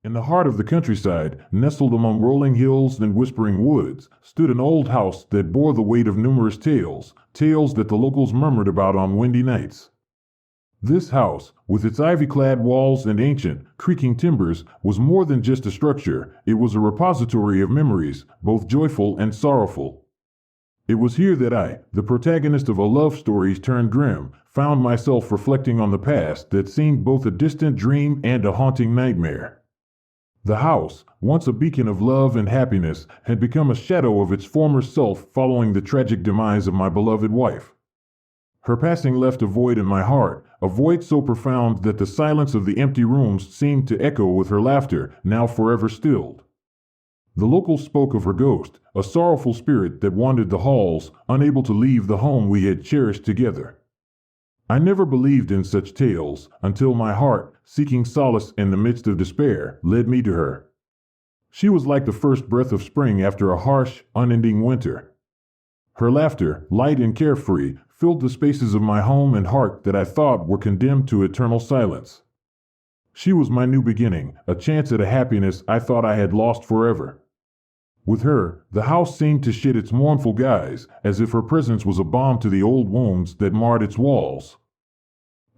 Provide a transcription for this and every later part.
In the heart of the countryside, nestled among rolling hills and whispering woods, stood an old house that bore the weight of numerous tales, tales that the locals murmured about on windy nights. This house, with its ivy-clad walls and ancient, creaking timbers, was more than just a structure. It was a repository of memories, both joyful and sorrowful. It was here that I, the protagonist of a love story turned grim, found myself reflecting on the past that seemed both a distant dream and a haunting nightmare. The house, once a beacon of love and happiness, had become a shadow of its former self following the tragic demise of my beloved wife. Her passing left a void in my heart, a void so profound that the silence of the empty rooms seemed to echo with her laughter, now forever stilled. The locals spoke of her ghost, a sorrowful spirit that wandered the halls, unable to leave the home we had cherished together. I never believed in such tales, until my heart, seeking solace in the midst of despair, led me to her. She was like the first breath of spring after a harsh, unending winter. Her laughter, light and carefree, filled the spaces of my home and heart that I thought were condemned to eternal silence. She was my new beginning, a chance at a happiness I thought I had lost forever. With her, the house seemed to shed its mournful guise, as if her presence was a balm to the old wounds that marred its walls.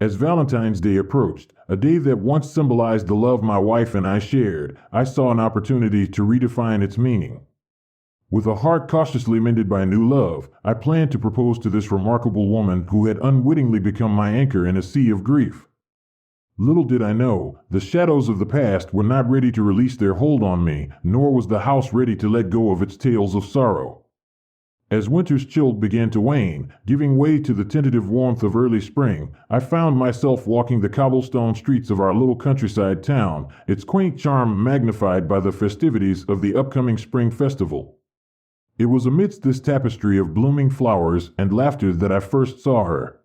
As Valentine's Day approached, a day that once symbolized the love my wife and I shared, I saw an opportunity to redefine its meaning. With a heart cautiously mended by new love, I planned to propose to this remarkable woman who had unwittingly become my anchor in a sea of grief. Little did I know, the shadows of the past were not ready to release their hold on me, nor was the house ready to let go of its tales of sorrow. As winter's chill began to wane, giving way to the tentative warmth of early spring, I found myself walking the cobblestone streets of our little countryside town, its quaint charm magnified by the festivities of the upcoming spring festival. It was amidst this tapestry of blooming flowers and laughter that I first saw her.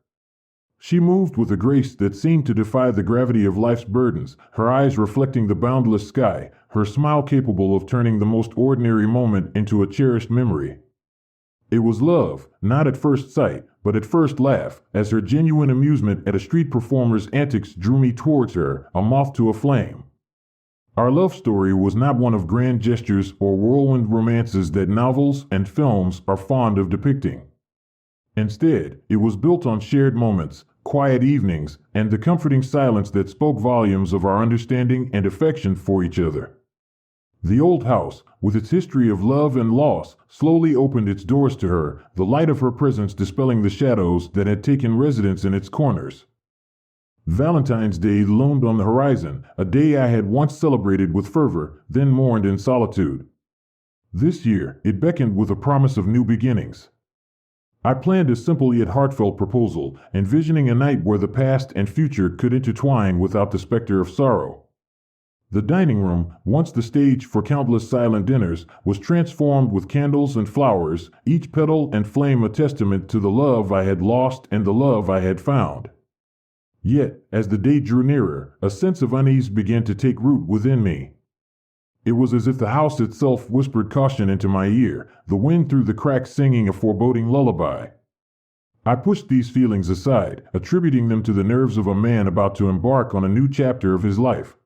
She moved with a grace that seemed to defy the gravity of life's burdens, her eyes reflecting the boundless sky, her smile capable of turning the most ordinary moment into a cherished memory. It was love, not at first sight, but at first laugh, as her genuine amusement at a street performer's antics drew me towards her, a moth to a flame. Our love story was not one of grand gestures or whirlwind romances that novels and films are fond of depicting. Instead, it was built on shared moments, quiet evenings, and the comforting silence that spoke volumes of our understanding and affection for each other. The old house, with its history of love and loss, slowly opened its doors to her, the light of her presence dispelling the shadows that had taken residence in its corners. Valentine's Day loomed on the horizon, a day I had once celebrated with fervor, then mourned in solitude. This year, it beckoned with a promise of new beginnings. I planned a simple yet heartfelt proposal, envisioning a night where the past and future could intertwine without the specter of sorrow. The dining room, once the stage for countless silent dinners, was transformed with candles and flowers, each petal and flame a testament to the love I had lost and the love I had found. Yet, as the day drew nearer, a sense of unease began to take root within me. It was as if the house itself whispered caution into my ear, the wind through the cracks singing a foreboding lullaby. I pushed these feelings aside, attributing them to the nerves of a man about to embark on a new chapter of his life.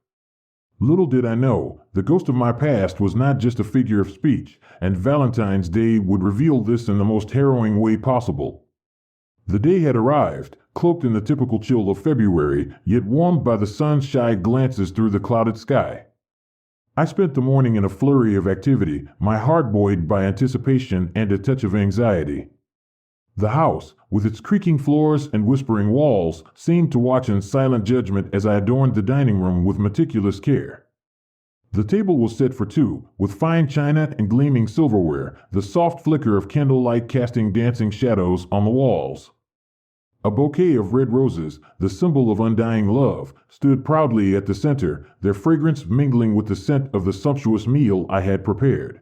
Little did I know, the ghost of my past was not just a figure of speech, and Valentine's Day would reveal this in the most harrowing way possible. The day had arrived, cloaked in the typical chill of February, yet warmed by the sun's shy glances through the clouded sky. I spent the morning in a flurry of activity, my heart buoyed by anticipation and a touch of anxiety. The house, with its creaking floors and whispering walls, seemed to watch in silent judgment as I adorned the dining room with meticulous care. The table was set for two, with fine china and gleaming silverware, the soft flicker of candlelight casting dancing shadows on the walls. A bouquet of red roses, the symbol of undying love, stood proudly at the center, their fragrance mingling with the scent of the sumptuous meal I had prepared.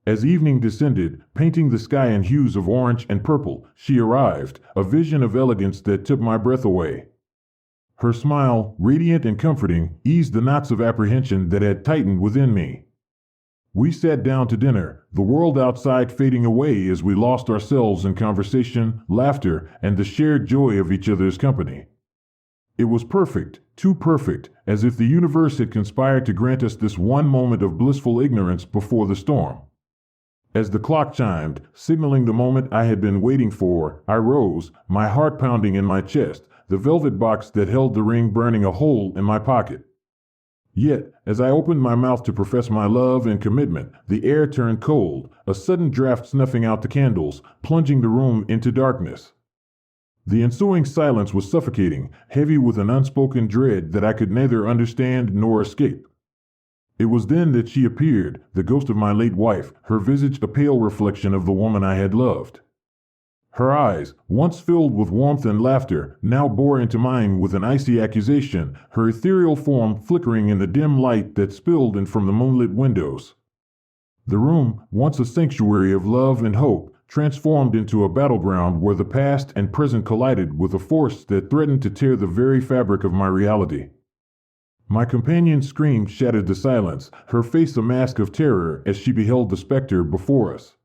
As evening descended, painting the sky in hues of orange and purple, she arrived, a vision of elegance that took my breath away. Her smile, radiant and comforting, eased the knots of apprehension that had tightened within me. We sat down to dinner, the world outside fading away as we lost ourselves in conversation, laughter, and the shared joy of each other's company. It was perfect, too perfect, as if the universe had conspired to grant us this one moment of blissful ignorance before the storm. As the clock chimed, signaling the moment I had been waiting for, I rose, my heart pounding in my chest, the velvet box that held the ring burning a hole in my pocket. Yet, as I opened my mouth to profess my love and commitment, the air turned cold, a sudden draft snuffing out the candles, plunging the room into darkness. The ensuing silence was suffocating, heavy with an unspoken dread that I could neither understand nor escape. It was then that she appeared, the ghost of my late wife, her visage a pale reflection of the woman I had loved. Her eyes, once filled with warmth and laughter, now bore into mine with an icy accusation, her ethereal form flickering in the dim light that spilled in from the moonlit windows. The room, once a sanctuary of love and hope, transformed into a battleground where the past and present collided with a force that threatened to tear the very fabric of my reality. My companion's scream shattered the silence, her face a mask of terror as she beheld the specter before us.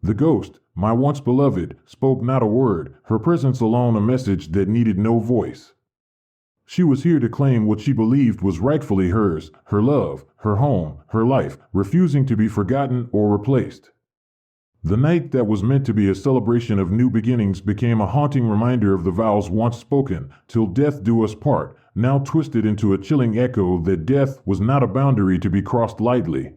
The ghost, my once beloved, spoke not a word, her presence alone a message that needed no voice. She was here to claim what she believed was rightfully hers, her love, her home, her life, refusing to be forgotten or replaced. The night that was meant to be a celebration of new beginnings became a haunting reminder of the vows once spoken, till death do us part, now twisted into a chilling echo that death was not a boundary to be crossed lightly.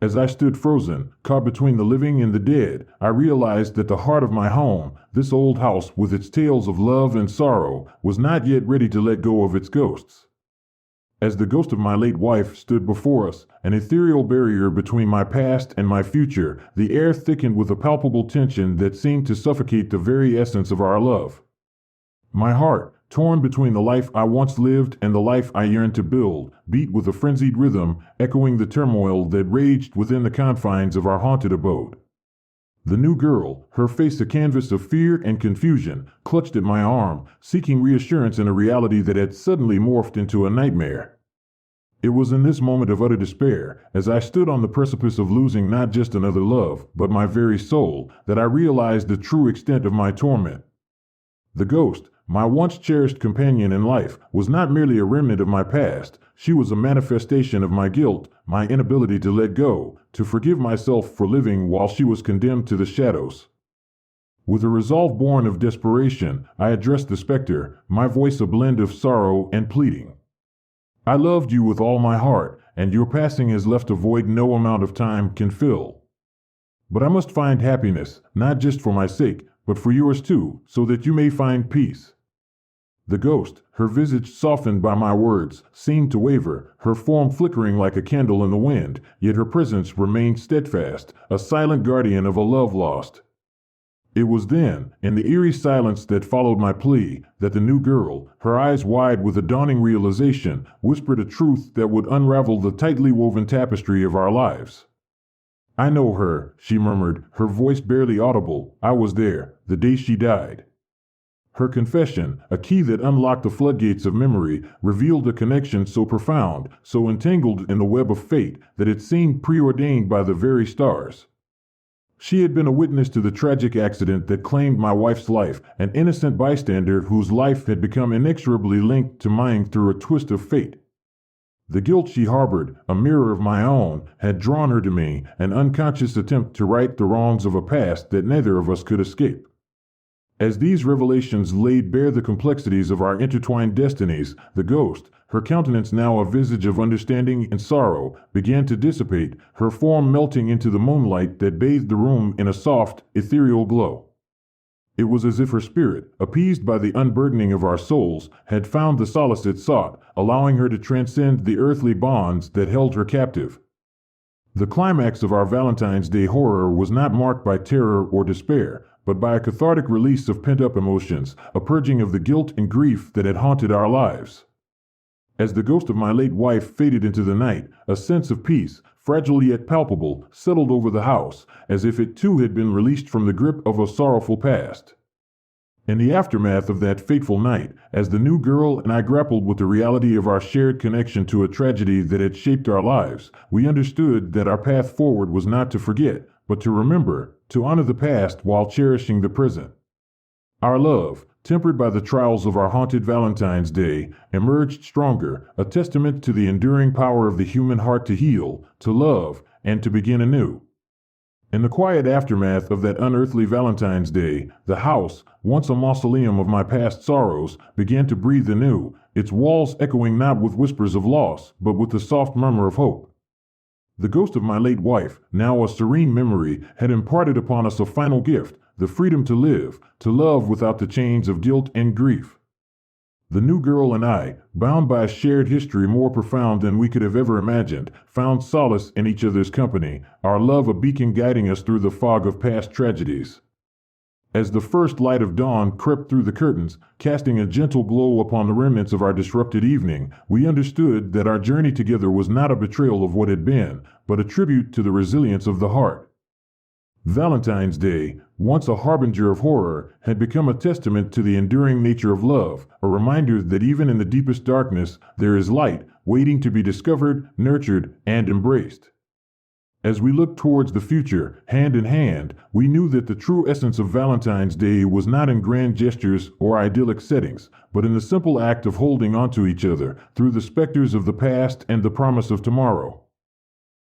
As I stood frozen, caught between the living and the dead, I realized that the heart of my home, this old house with its tales of love and sorrow, was not yet ready to let go of its ghosts. As the ghost of my late wife stood before us, an ethereal barrier between my past and my future, the air thickened with a palpable tension that seemed to suffocate the very essence of our love. My heart, torn between the life I once lived and the life I yearned to build, beat with a frenzied rhythm, echoing the turmoil that raged within the confines of our haunted abode. The new girl, her face a canvas of fear and confusion, clutched at my arm, seeking reassurance in a reality that had suddenly morphed into a nightmare. It was in this moment of utter despair, as I stood on the precipice of losing not just another love, but my very soul, that I realized the true extent of my torment. The ghost, my once cherished companion in life, was not merely a remnant of my past, she was a manifestation of my guilt, my inability to let go, to forgive myself for living while she was condemned to the shadows. With a resolve born of desperation, I addressed the specter, my voice a blend of sorrow and pleading. I loved you with all my heart, and your passing has left a void no amount of time can fill. But I must find happiness, not just for my sake, but for yours too, so that you may find peace. The ghost, her visage softened by my words, seemed to waver, her form flickering like a candle in the wind, yet her presence remained steadfast, a silent guardian of a love lost. It was then, in the eerie silence that followed my plea, that the new girl, her eyes wide with a dawning realization, whispered a truth that would unravel the tightly woven tapestry of our lives. I know her, she murmured, her voice barely audible. I was there, the day she died. Her confession, a key that unlocked the floodgates of memory, revealed a connection so profound, so entangled in the web of fate, that it seemed preordained by the very stars. She had been a witness to the tragic accident that claimed my wife's life, an innocent bystander whose life had become inexorably linked to mine through a twist of fate. The guilt she harbored, a mirror of my own, had drawn her to me, an unconscious attempt to right the wrongs of a past that neither of us could escape. As these revelations laid bare the complexities of our intertwined destinies, the ghost, her countenance now a visage of understanding and sorrow, began to dissipate, her form melting into the moonlight that bathed the room in a soft, ethereal glow. It was as if her spirit, appeased by the unburdening of our souls, had found the solace it sought, allowing her to transcend the earthly bonds that held her captive. The climax of our Valentine's Day horror was not marked by terror or despair, but by a cathartic release of pent-up emotions, a purging of the guilt and grief that had haunted our lives. As the ghost of my late wife faded into the night, a sense of peace, fragile yet palpable, settled over the house, as if it too had been released from the grip of a sorrowful past. In the aftermath of that fateful night, as the new girl and I grappled with the reality of our shared connection to a tragedy that had shaped our lives, we understood that our path forward was not to forget, but to remember, to honor the past while cherishing the present. Our love, tempered by the trials of our haunted Valentine's Day, emerged stronger, a testament to the enduring power of the human heart to heal, to love, and to begin anew. In the quiet aftermath of that unearthly Valentine's Day, the house, once a mausoleum of my past sorrows, began to breathe anew, its walls echoing not with whispers of loss, but with the soft murmur of hope. The ghost of my late wife, now a serene memory, had imparted upon us a final gift, the freedom to live, to love without the chains of guilt and grief. The new girl and I, bound by a shared history more profound than we could have ever imagined, found solace in each other's company, our love a beacon guiding us through the fog of past tragedies. As the first light of dawn crept through the curtains, casting a gentle glow upon the remnants of our disrupted evening, we understood that our journey together was not a betrayal of what had been, but a tribute to the resilience of the heart. Valentine's Day, once a harbinger of horror, had become a testament to the enduring nature of love, a reminder that even in the deepest darkness, there is light waiting to be discovered, nurtured, and embraced. As we looked towards the future, hand in hand, we knew that the true essence of Valentine's Day was not in grand gestures or idyllic settings, but in the simple act of holding onto each other through the specters of the past and the promise of tomorrow.